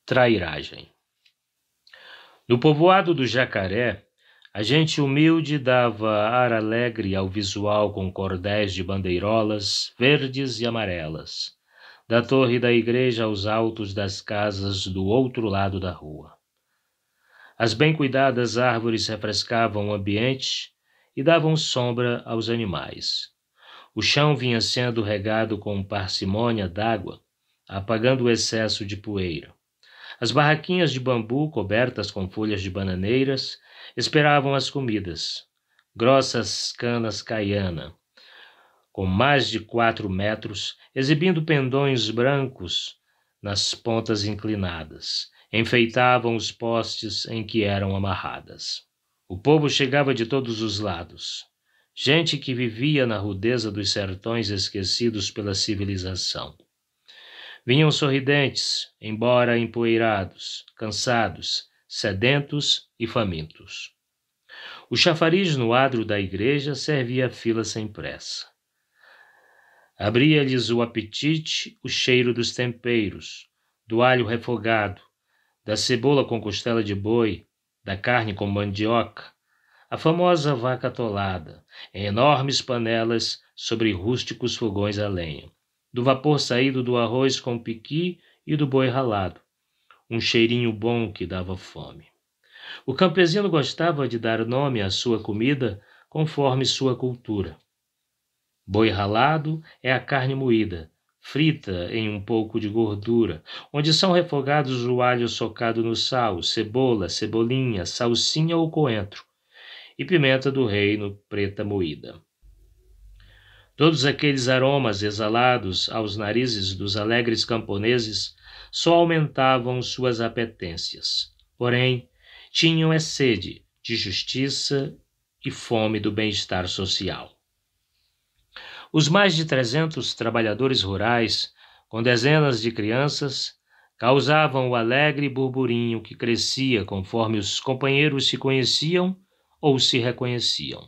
Trairagem. No povoado do Jacaré, a gente humilde dava ar alegre ao visual com cordéis de bandeirolas verdes e amarelas, da torre da igreja aos altos das casas do outro lado da rua. As bem cuidadas árvores refrescavam o ambiente e davam sombra aos animais. O chão vinha sendo regado com parcimônia d'água, apagando o excesso de poeira. As barraquinhas de bambu cobertas com folhas de bananeiras esperavam as comidas. Grossas canas caiana, com mais de 4 metros, exibindo pendões brancos nas pontas inclinadas, enfeitavam os postes em que eram amarradas. O povo chegava de todos os lados. Gente que vivia na rudeza dos sertões esquecidos pela civilização. Vinham sorridentes, embora empoeirados, cansados, sedentos e famintos. O chafariz no adro da igreja servia a fila sem pressa. Abria-lhes o apetite o cheiro dos temperos, do alho refogado, da cebola com costela de boi, da carne com mandioca, a famosa vaca atolada, em enormes panelas sobre rústicos fogões a lenha, do vapor saído do arroz com piqui e do boi ralado, um cheirinho bom que dava fome. O campesino gostava de dar nome à sua comida conforme sua cultura. Boi ralado é a carne moída, frita em um pouco de gordura, onde são refogados o alho socado no sal, cebola, cebolinha, salsinha ou coentro, e pimenta do reino preta moída. Todos aqueles aromas exalados aos narizes dos alegres camponeses só aumentavam suas apetências. Porém, tinham sede de justiça e fome do bem-estar social. Os mais de 300 trabalhadores rurais, com dezenas de crianças, causavam o alegre burburinho que crescia conforme os companheiros se conheciam ou se reconheciam.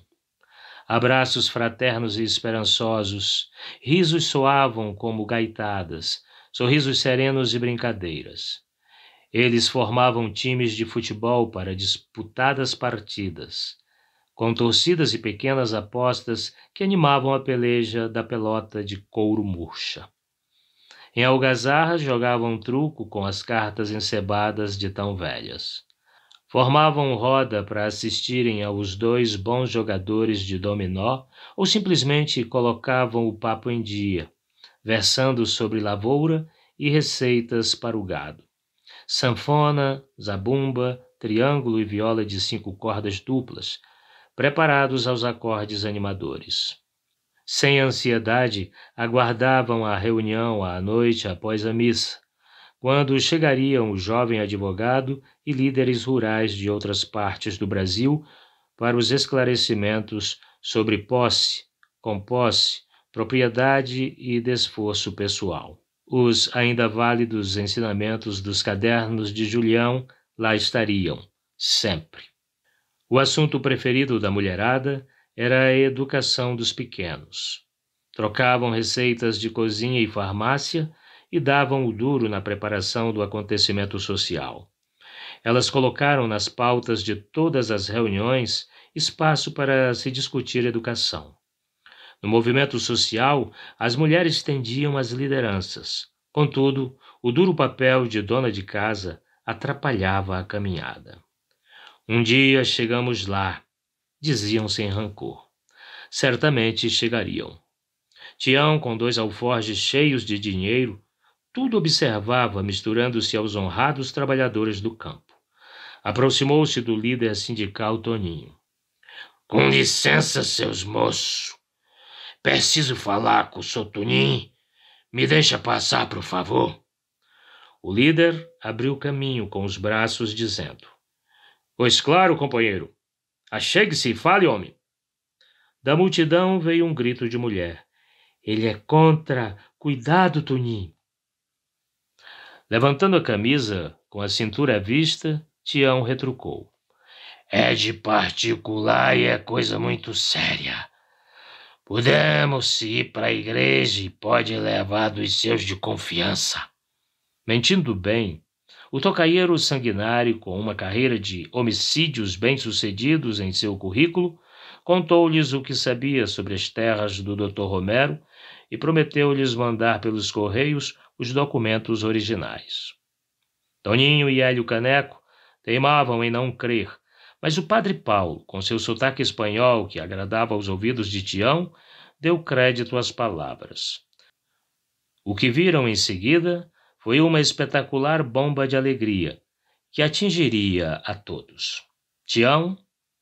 Abraços fraternos e esperançosos, risos soavam como gaitadas, sorrisos serenos e brincadeiras. Eles formavam times de futebol para disputadas partidas, com torcidas e pequenas apostas que animavam a peleja da pelota de couro murcha. Em algazarras jogavam truco com as cartas encebadas de tão velhas. Formavam roda para assistirem aos 2 bons jogadores de dominó ou simplesmente colocavam o papo em dia, versando sobre lavoura e receitas para o gado. Sanfona, zabumba, triângulo e viola de 5 cordas duplas, preparados aos acordes animadores. Sem ansiedade, aguardavam a reunião à noite após a missa, quando chegariam o jovem advogado e líderes rurais de outras partes do Brasil para os esclarecimentos sobre posse, composse, propriedade e desforço pessoal. Os ainda válidos ensinamentos dos cadernos de Julião lá estariam, sempre. O assunto preferido da mulherada era a educação dos pequenos. Trocavam receitas de cozinha e farmácia e davam o duro na preparação do acontecimento social. Elas colocaram nas pautas de todas as reuniões espaço para se discutir educação. No movimento social, as mulheres tendiam às lideranças. Contudo, o duro papel de dona de casa atrapalhava a caminhada. Um dia chegamos lá, diziam sem rancor. Certamente chegariam. Tião, com 2 alforjes cheios de dinheiro, tudo observava, misturando-se aos honrados trabalhadores do campo. Aproximou-se do líder sindical Toninho. Com licença, seus moços. Preciso falar com o seu Toninho. Me deixa passar, por favor. O líder abriu caminho com os braços, dizendo: Pois claro, companheiro. Achegue-se e fale, homem. Da multidão veio um grito de mulher. Ele é contra. Cuidado, Toninho. Levantando a camisa, com a cintura à vista, Tião retrucou. É de particular e é coisa muito séria. Podemos ir para a igreja e pode levar dos seus de confiança. Mentindo bem, O tocaieiro sanguinário, com uma carreira de homicídios bem-sucedidos em seu currículo, contou-lhes o que sabia sobre as terras do Dr. Romero e prometeu-lhes mandar pelos correios os documentos originais. Toninho e Hélio Caneco teimavam em não crer, mas o padre Paulo, com seu sotaque espanhol que agradava aos ouvidos de Tião, deu crédito às palavras. O que viram em seguida foi uma espetacular bomba de alegria, que atingiria a todos. Tião,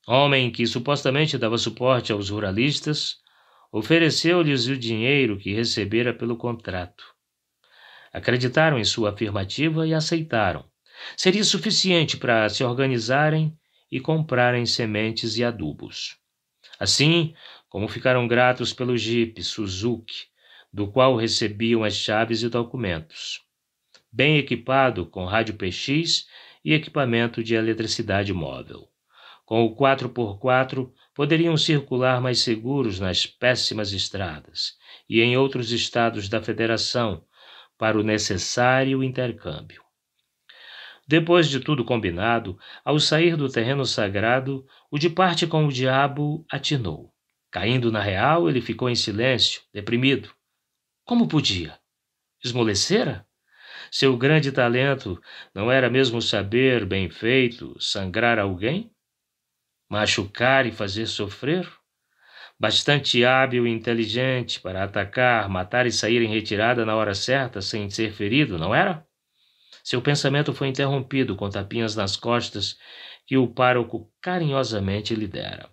homem que supostamente dava suporte aos ruralistas, ofereceu-lhes o dinheiro que recebera pelo contrato. Acreditaram em sua afirmativa e aceitaram. Seria suficiente para se organizarem e comprarem sementes e adubos. Assim, como ficaram gratos pelo jipe Suzuki, do qual recebiam as chaves e documentos. Bem equipado com rádio PX e equipamento de eletricidade móvel. Com o 4x4, poderiam circular mais seguros nas péssimas estradas e em outros estados da Federação para o necessário intercâmbio. Depois de tudo combinado, ao sair do terreno sagrado, o de parte com o diabo atinou. Caindo na real, ele ficou em silêncio, deprimido. Como podia? Esmolecera? Seu grande talento não era mesmo saber, bem feito, sangrar alguém? Machucar e fazer sofrer? Bastante hábil e inteligente para atacar, matar e sair em retirada na hora certa sem ser ferido, não era? Seu pensamento foi interrompido com tapinhas nas costas que o pároco carinhosamente lhe dera.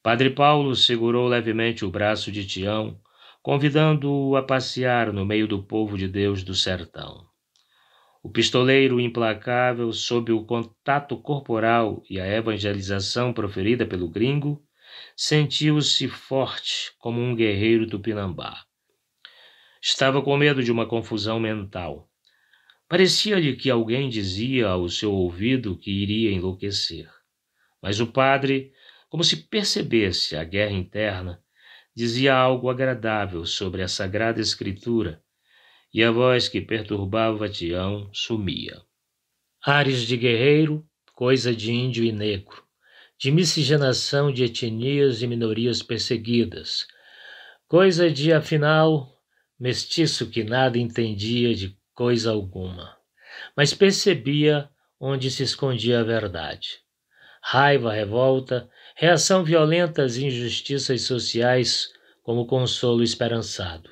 Padre Paulo segurou levemente o braço de Tião, convidando-o a passear no meio do povo de Deus do sertão. O pistoleiro implacável, sob o contato corporal e a evangelização proferida pelo gringo, sentiu-se forte como um guerreiro tupinambá. Estava com medo de uma confusão mental. Parecia-lhe que alguém dizia ao seu ouvido que iria enlouquecer. Mas o padre, como se percebesse a guerra interna, dizia algo agradável sobre a Sagrada Escritura, e a voz que perturbava Tião sumia. Ares de guerreiro, coisa de índio e negro, de miscigenação de etnias e minorias perseguidas, coisa de, afinal, mestiço que nada entendia de coisa alguma, mas percebia onde se escondia a verdade. Raiva, revolta, reação violenta às injustiças sociais como consolo esperançado.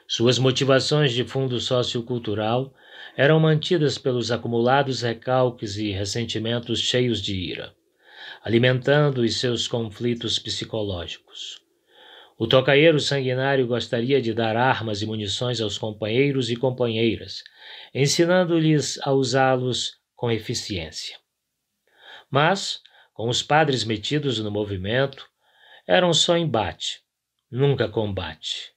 Suas motivações de fundo sociocultural eram mantidas pelos acumulados recalques e ressentimentos cheios de ira, alimentando os seus conflitos psicológicos. O tocaieiro sanguinário gostaria de dar armas e munições aos companheiros e companheiras, ensinando-lhes a usá-los com eficiência. Mas, com os padres metidos no movimento, eram só embate, nunca combate.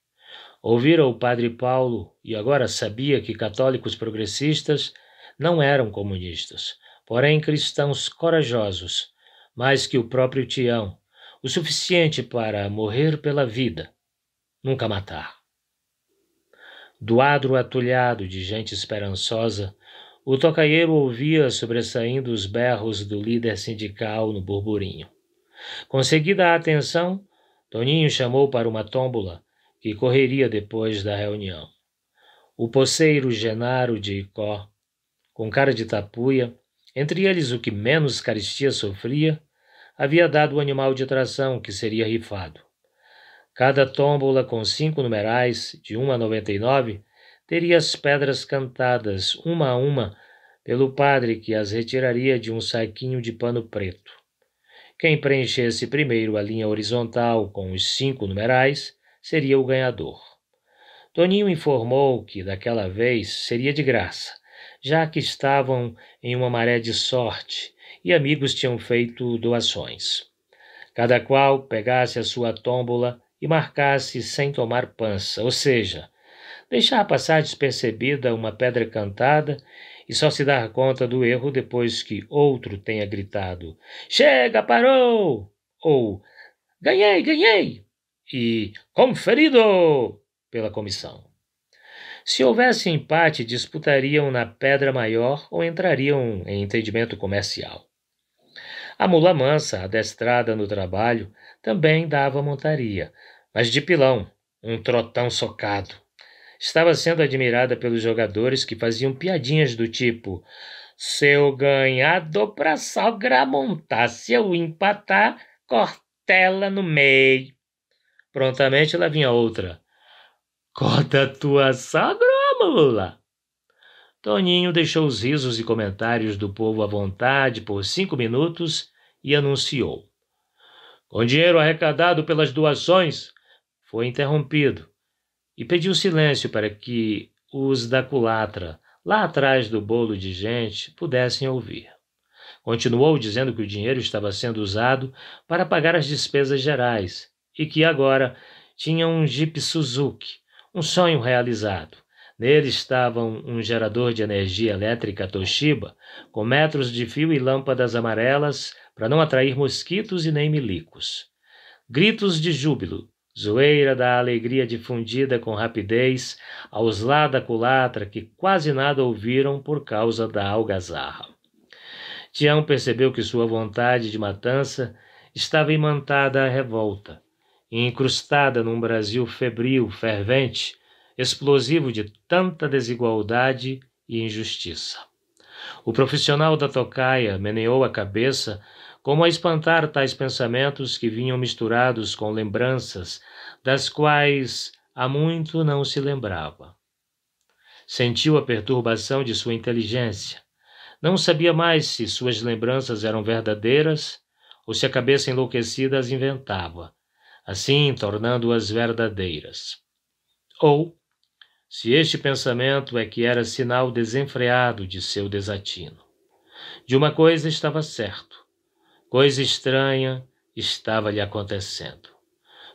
Ouvira o padre Paulo e agora sabia que católicos progressistas não eram comunistas, porém cristãos corajosos, mais que o próprio Tião, o suficiente para morrer pela vida, nunca matar. Do adro atulhado de gente esperançosa, o tocaieiro ouvia sobressaindo os berros do líder sindical no burburinho. Conseguida a atenção, Toninho chamou para uma tómbola que correria depois da reunião. O poceiro Genaro de Icó, com cara de tapuia, entre eles o que menos caristia sofria, havia dado o animal de tração que seria rifado. Cada tómbola com 5 numerais, de 1 a 99, teria as pedras cantadas, uma a uma, pelo padre que as retiraria de um saquinho de pano preto. Quem preenchesse primeiro a linha horizontal com os 5 numerais seria o ganhador. Toninho informou que daquela vez seria de graça, já que estavam em uma maré de sorte e amigos tinham feito doações. Cada qual pegasse a sua tómbola e marcasse sem tomar pança, ou seja, deixar passar despercebida uma pedra cantada e só se dar conta do erro depois que outro tenha gritado «Chega, parou!» ou «Ganhei, ganhei!» e «Conferido!» pela comissão. Se houvesse empate, disputariam na pedra maior ou entrariam em entendimento comercial. A mula mansa, adestrada no trabalho, também dava montaria, mas de pilão, um trotão socado. Estava sendo admirada pelos jogadores que faziam piadinhas do tipo: se eu ganhar, dou pra sogra montar, se eu empatar, cortela no meio. Prontamente lá vinha outra: corta tua sogra, mula. Toninho deixou os risos e comentários do povo à vontade por 5 minutos e anunciou: com dinheiro arrecadado pelas doações, foi interrompido e pediu silêncio para que os da culatra, lá atrás do bolo de gente, pudessem ouvir. Continuou dizendo que o dinheiro estava sendo usado para pagar as despesas gerais e que agora tinha um Jeep Suzuki, um sonho realizado. Nele estavam um gerador de energia elétrica Toshiba, com metros de fio e lâmpadas amarelas para não atrair mosquitos e nem milicos. Gritos de júbilo, zoeira da alegria difundida com rapidez aos lá da culatra que quase nada ouviram por causa da algazarra. Tião percebeu que sua vontade de matança estava imantada à revolta, e incrustada num Brasil febril, fervente, explosivo de tanta desigualdade e injustiça. O profissional da tocaia meneou a cabeça como a espantar tais pensamentos que vinham misturados com lembranças das quais há muito não se lembrava. Sentiu a perturbação de sua inteligência. Não sabia mais se suas lembranças eram verdadeiras ou se a cabeça enlouquecida as inventava, assim tornando-as verdadeiras. Ou se este pensamento é que era sinal desenfreado de seu desatino. De uma coisa estava certo: coisa estranha estava-lhe acontecendo.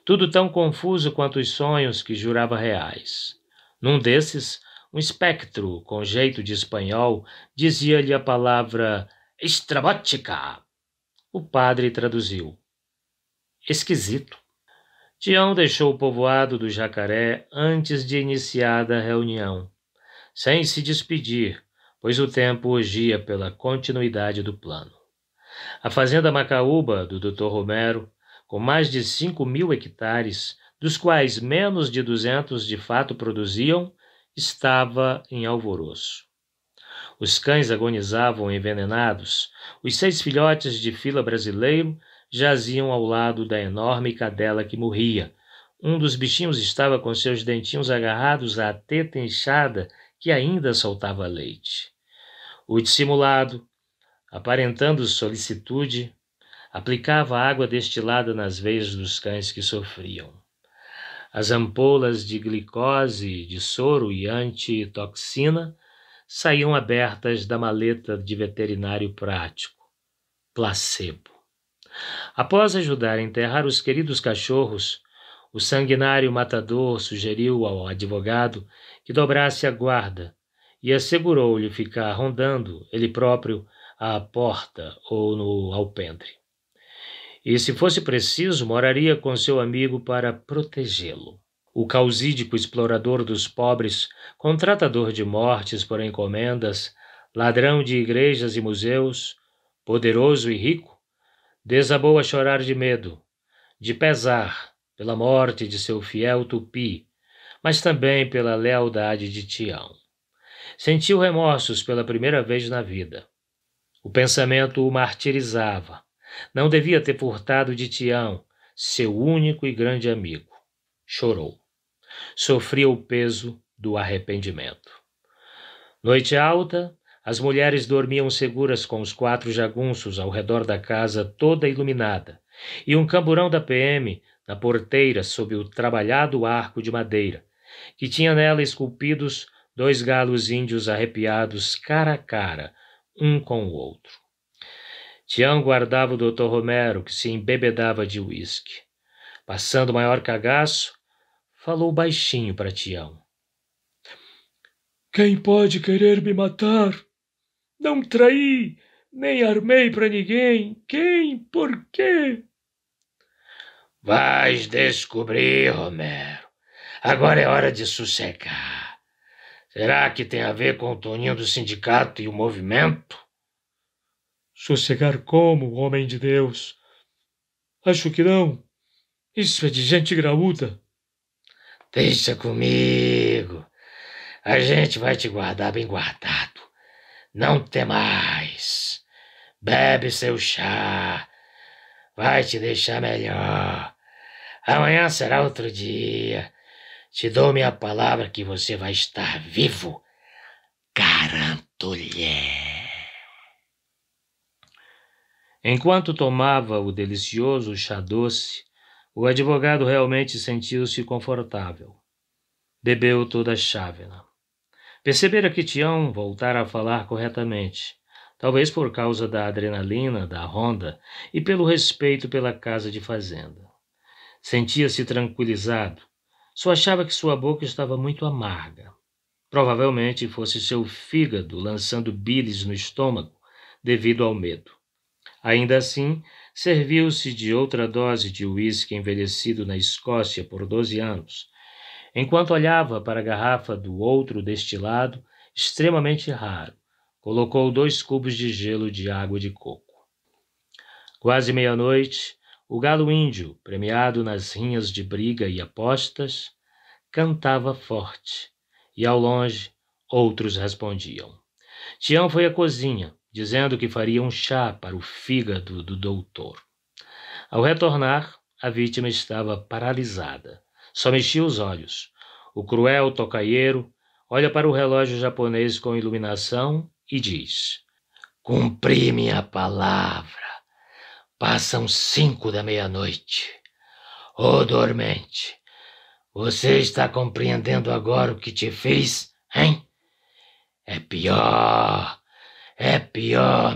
Tudo tão confuso quanto os sonhos que jurava reais. Num desses, um espectro, com jeito de espanhol, dizia-lhe a palavra estrabótica. O padre traduziu: esquisito. Tião deixou o povoado do Jacaré antes de iniciada a reunião, sem se despedir, pois o tempo urgia pela continuidade do plano. A fazenda Macaúba, do Dr. Romero, com mais de 5.000 hectares, dos quais menos de 200 de fato produziam, estava em alvoroço. Os cães agonizavam envenenados, os 6 filhotes de fila brasileiro jaziam ao lado da enorme cadela que morria. Um dos bichinhos estava com seus dentinhos agarrados à teta inchada que ainda soltava leite. O dissimulado, aparentando solicitude, aplicava água destilada nas veias dos cães que sofriam. As ampolas de glicose, de soro e antitoxina saíam abertas da maleta de veterinário prático. Placebo. Após ajudar a enterrar os queridos cachorros, o sanguinário matador sugeriu ao advogado que dobrasse a guarda e assegurou-lhe ficar rondando, ele próprio, à porta ou no alpendre. E, se fosse preciso, moraria com seu amigo para protegê-lo. O causídico explorador dos pobres, contratador de mortes por encomendas, ladrão de igrejas e museus, poderoso e rico, desabou a chorar de medo, de pesar pela morte de seu fiel Tupi, mas também pela lealdade de Tião. Sentiu remorsos pela primeira vez na vida. O pensamento o martirizava. Não devia ter furtado de Tião, seu único e grande amigo. Chorou. Sofria o peso do arrependimento. Noite alta, as mulheres dormiam seguras com os 4 jagunços ao redor da casa toda iluminada, e um camburão da PM na porteira sob o trabalhado arco de madeira, que tinha nela esculpidos 2 galos índios arrepiados cara a cara, um com o outro. Tião guardava o Dr. Romero, que se embebedava de uísque. Passando o maior cagaço, falou baixinho para Tião. Quem pode querer me matar? Não traí, nem armei para ninguém. Quem? Por quê? Vais descobrir, Romero. Agora é hora de sossegar. Será que tem a ver com o Toninho do sindicato e o movimento? Sossegar como, homem de Deus? Acho que não. Isso é de gente graúda. Deixa comigo. A gente vai te guardar bem guardado. Não tem mais. Bebe seu chá. Vai te deixar melhor. Amanhã será outro dia. Te dou minha palavra que você vai estar vivo. Garanto-lhe. Enquanto tomava o delicioso chá doce, o advogado realmente sentiu-se confortável. Bebeu toda a chávena. Percebera que Tião voltara a falar corretamente, talvez por causa da adrenalina da ronda e pelo respeito pela casa de fazenda. Sentia-se tranquilizado. Só achava que sua boca estava muito amarga. Provavelmente fosse seu fígado lançando bilis no estômago devido ao medo. Ainda assim, serviu-se de outra dose de uísque envelhecido na Escócia por 12 anos, enquanto olhava para a garrafa do outro destilado, extremamente raro, colocou 2 cubos de gelo de água de coco. Quase meia-noite, o galo índio, premiado nas rinhas de briga e apostas, cantava forte, e ao longe outros respondiam. Tião foi à cozinha, dizendo que faria um chá para o fígado do doutor. Ao retornar, a vítima estava paralisada. Só mexia os olhos. O cruel tocaieiro olha para o relógio japonês com iluminação e diz: Cumpri minha palavra. Passam 5 da meia-noite. Ô dormente, você está compreendendo agora o que te fiz, hein? É pior,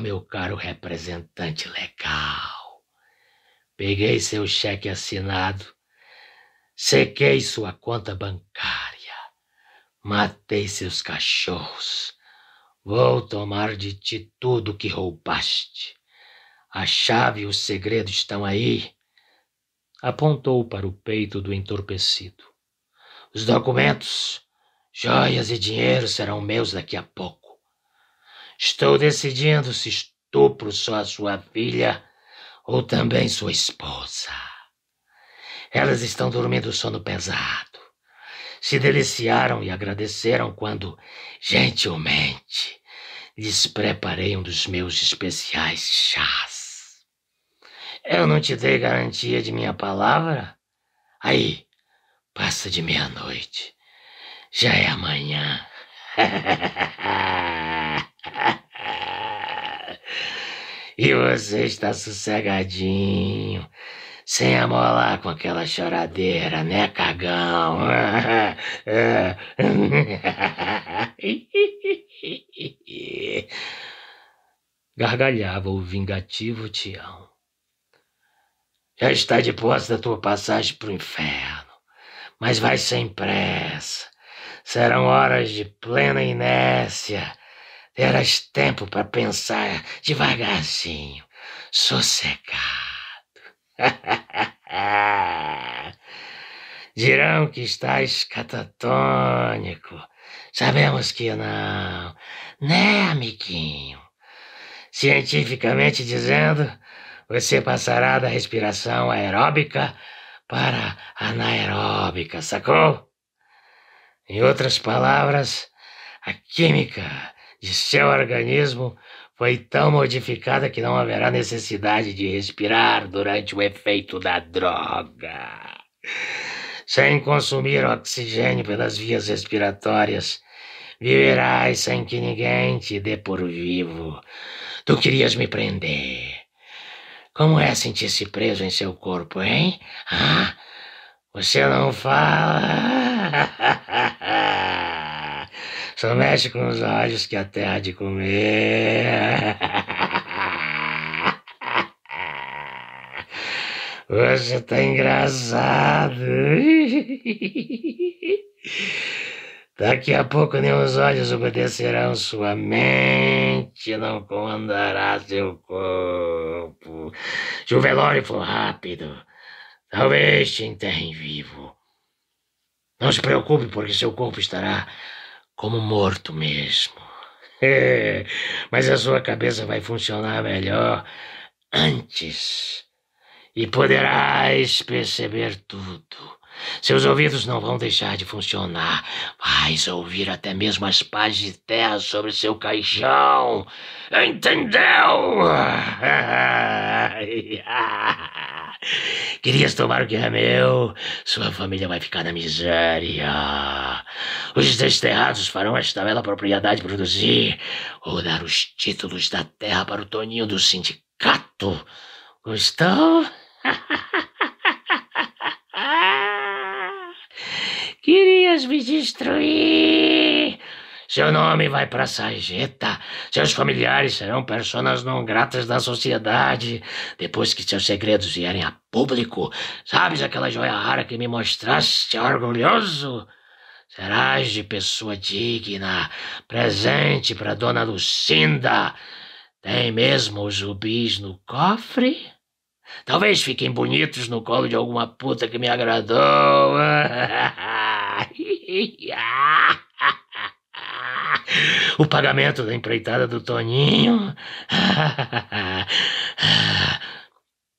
meu caro representante legal. Peguei seu cheque assinado, sequei sua conta bancária, matei seus cachorros. Vou tomar de ti tudo o que roubaste. A chave e o segredo estão aí. Apontou para o peito do entorpecido. Os documentos, joias e dinheiro serão meus daqui a pouco. Estou decidindo se estupro só a sua filha ou também sua esposa. Elas estão dormindo sono pesado. Se deliciaram e agradeceram quando, gentilmente, lhes preparei um dos meus especiais chás. Eu não te dei garantia de minha palavra? Aí, passa de meia-noite. Já é amanhã. E você está sossegadinho, sem amolar com aquela choradeira, né, cagão? Gargalhava o vingativo Tião. Já está de posse da tua passagem pro inferno, mas vai sem pressa. Serão horas de plena inércia. Terás tempo para pensar devagarzinho, sossegado. Dirão que estás catatônico. Sabemos que não, né, amiguinho? Cientificamente dizendo, você passará da respiração aeróbica para anaeróbica, sacou? Em outras palavras, a química de seu organismo foi tão modificada que não haverá necessidade de respirar durante o efeito da droga. Sem consumir oxigênio pelas vias respiratórias, viverás sem que ninguém te dê por vivo. Tu querias me prender. Como é sentir-se preso em seu corpo, hein? Ah, você não fala? Só mexe com os olhos que até há de comer. Você tá engraçado. Daqui a pouco nem os olhos obedecerão sua mente, não comandará seu corpo. Se o velório for rápido, talvez te enterrem vivo. Não se preocupe, porque seu corpo estará como morto mesmo. Mas a sua cabeça vai funcionar melhor antes e poderás perceber tudo. Seus ouvidos não vão deixar de funcionar. Vais ouvir até mesmo as pás de terra sobre seu caixão. Entendeu? Querias tomar o que é meu? Sua família vai ficar na miséria. Os desterrados farão esta bela propriedade produzir ou dar os títulos da terra para o Toninho do sindicato. Gostou? Querias me destruir? Seu nome vai para a sarjeta. Seus familiares serão personas não gratas da sociedade depois que seus segredos vierem a público. Sabes aquela joia rara que me mostraste, orgulhoso? Serás de pessoa digna, presente para Dona Lucinda. Tem mesmo os rubis no cofre? Talvez fiquem bonitos no colo de alguma puta que me agradou. O pagamento da empreitada do Toninho.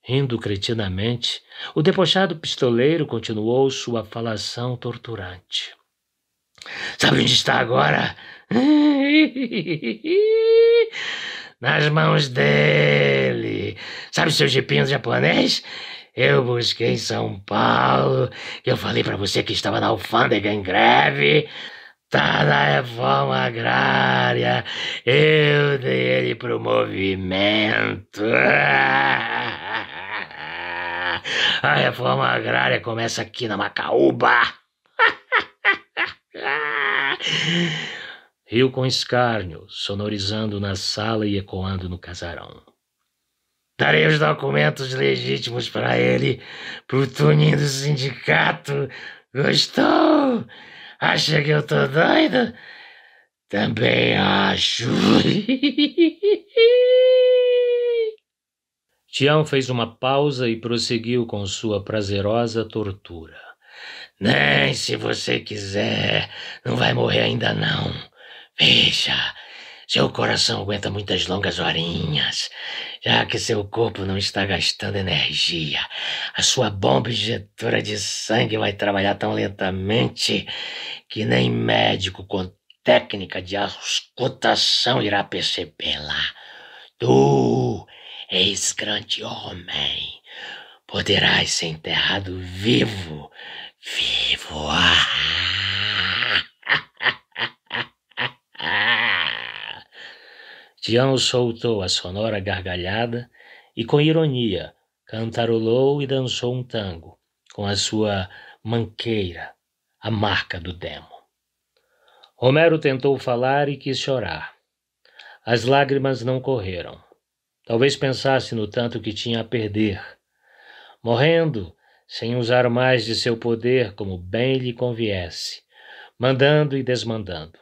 Rindo cretinamente, o debochado pistoleiro continuou sua falação torturante. Sabe onde está agora? Nas mãos dele. Sabe seu jipinho japonês? Eu busquei em São Paulo, que eu falei pra você que estava na alfândega em greve. Tá na reforma agrária. Eu dei ele pro movimento. A reforma agrária começa aqui na Macaúba. Riu com escárnio, sonorizando na sala e ecoando no casarão. Darei os documentos legítimos para ele, pro Toninho do sindicato. Gostou? Acha que eu tô doido? Também acho. Tião fez uma pausa e prosseguiu com sua prazerosa tortura. Nem se você quiser, não vai morrer ainda não. Veja, seu coração aguenta muitas longas horinhas, já que seu corpo não está gastando energia. A sua bomba injetora de sangue vai trabalhar tão lentamente que nem médico com técnica de auscultação irá percebê-la. Tu és grande homem, poderás ser enterrado vivo. Vivo. Tião soltou a sonora gargalhada e, com ironia, cantarolou e dançou um tango com a sua manqueira, a marca do demo. Romero tentou falar e quis chorar. As lágrimas não correram. Talvez pensasse no tanto que tinha a perder. Morrendo, sem usar mais de seu poder como bem lhe conviesse, mandando e desmandando.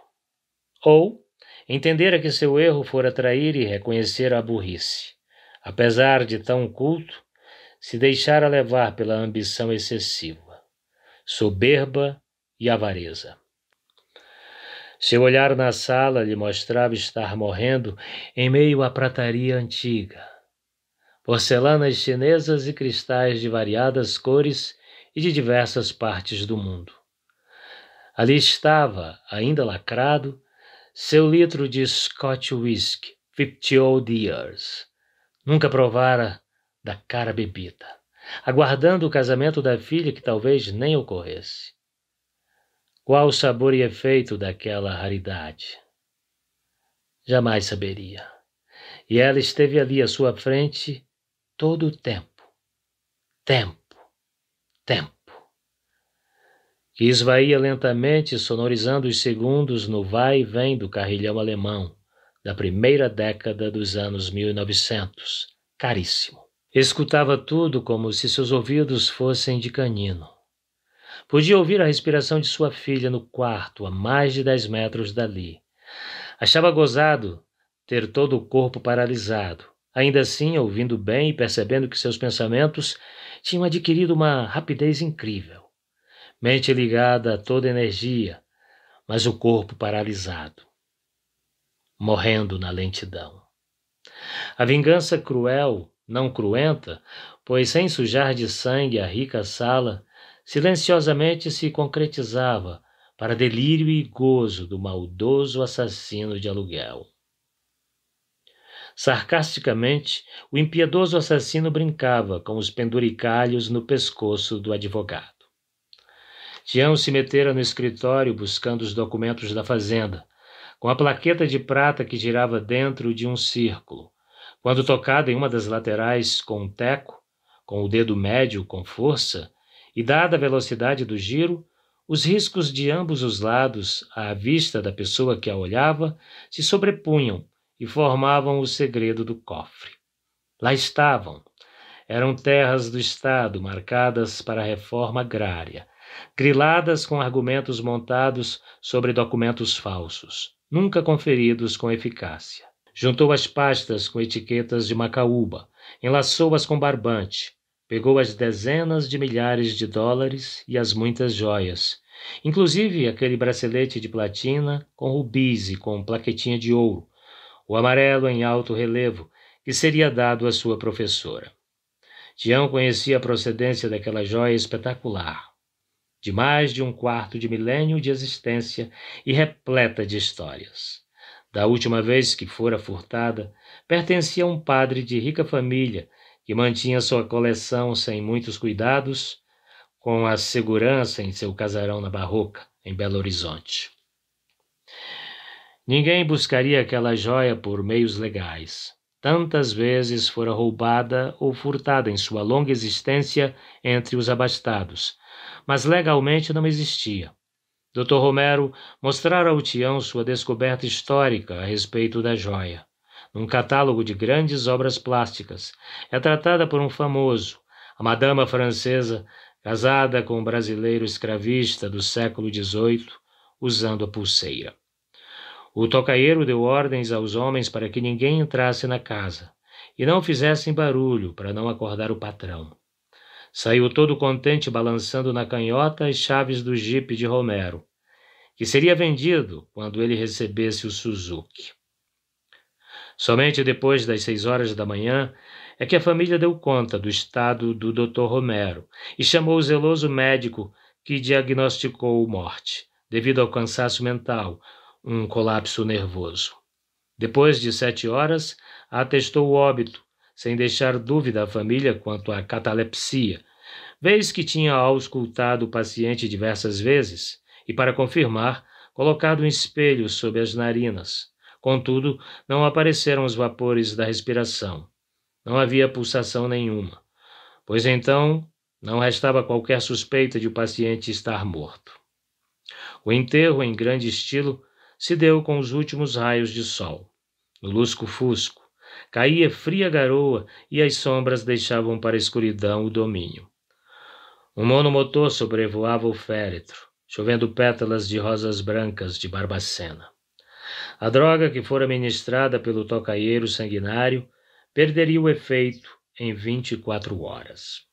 Ou entendera que seu erro fora trair e reconhecer a burrice. Apesar de tão culto, se deixara levar pela ambição excessiva, soberba e avareza. Seu olhar na sala lhe mostrava estar morrendo em meio à prataria antiga. Porcelanas chinesas e cristais de variadas cores e de diversas partes do mundo. Ali estava, ainda lacrado, seu litro de Scotch Whisky, 50 Old Years. Nunca provara da cara bebida, aguardando o casamento da filha que talvez nem ocorresse. Qual o sabor e efeito daquela raridade? Jamais saberia. E ela esteve ali à sua frente todo o tempo. Tempo. Que esvaía lentamente, sonorizando os segundos no vai e vem do carrilhão alemão, da primeira década dos anos 1900, caríssimo. Escutava tudo como se seus ouvidos fossem de canino. Podia ouvir a respiração de sua filha no quarto, a mais de 10 metros dali. Achava gozado ter todo o corpo paralisado. Ainda assim, ouvindo bem e percebendo que seus pensamentos tinham adquirido uma rapidez incrível. Mente ligada a toda energia, mas o corpo paralisado, morrendo na lentidão. A vingança cruel, não cruenta, pois sem sujar de sangue a rica sala, silenciosamente se concretizava para delírio e gozo do maldoso assassino de aluguel. Sarcasticamente, o impiedoso assassino brincava com os penduricalhos no pescoço do advogado. Tião se metera no escritório buscando os documentos da fazenda, com a plaqueta de prata que girava dentro de um círculo, quando tocada em uma das laterais com um teco, com o dedo médio com força, e dada a velocidade do giro, os riscos de ambos os lados, à vista da pessoa que a olhava, se sobrepunham e formavam o segredo do cofre. Lá estavam. Eram terras do Estado marcadas para a reforma agrária, griladas com argumentos montados sobre documentos falsos, nunca conferidos com eficácia. Juntou as pastas com etiquetas de macaúba, enlaçou-as com barbante, pegou as dezenas de milhares de dólares e as muitas joias, inclusive aquele bracelete de platina com rubis e com plaquetinha de ouro, o amarelo em alto relevo, que seria dado à sua professora. Tião conhecia a procedência daquela joia espetacular, de mais de um quarto de milênio de existência e repleta de histórias. Da última vez que fora furtada, pertencia a um padre de rica família que mantinha sua coleção sem muitos cuidados, com a segurança em seu casarão na Barroca, em Belo Horizonte. Ninguém buscaria aquela joia por meios legais. Tantas vezes fora roubada ou furtada em sua longa existência entre os abastados, mas legalmente não existia. Dr. Romero mostrara ao Tião sua descoberta histórica a respeito da joia. Num catálogo de grandes obras plásticas, retratada por um famoso, a madama francesa, casada com um brasileiro escravista do século XVIII, usando a pulseira. O tocaieiro deu ordens aos homens para que ninguém entrasse na casa, e não fizessem barulho para não acordar o patrão. Saiu todo contente balançando na canhota as chaves do jipe de Romero, que seria vendido quando ele recebesse o Suzuki. Somente depois das 6 horas da manhã é que a família deu conta do estado do Dr. Romero e chamou o zeloso médico que diagnosticou morte, devido ao cansaço mental, um colapso nervoso. Depois de 7 horas, atestou o óbito, sem deixar dúvida à família quanto à catalepsia, vez que tinha auscultado o paciente diversas vezes e, para confirmar, colocado um espelho sob as narinas. Contudo, não apareceram os vapores da respiração. Não havia pulsação nenhuma, pois então não restava qualquer suspeita de o paciente estar morto. O enterro, em grande estilo, se deu com os últimos raios de sol. No lusco-fusco, caía fria garoa e as sombras deixavam para a escuridão o domínio. Um monomotor sobrevoava o féretro, chovendo pétalas de rosas brancas de Barbacena. A droga que fora ministrada pelo tocaieiro sanguinário perderia o efeito em 24 horas.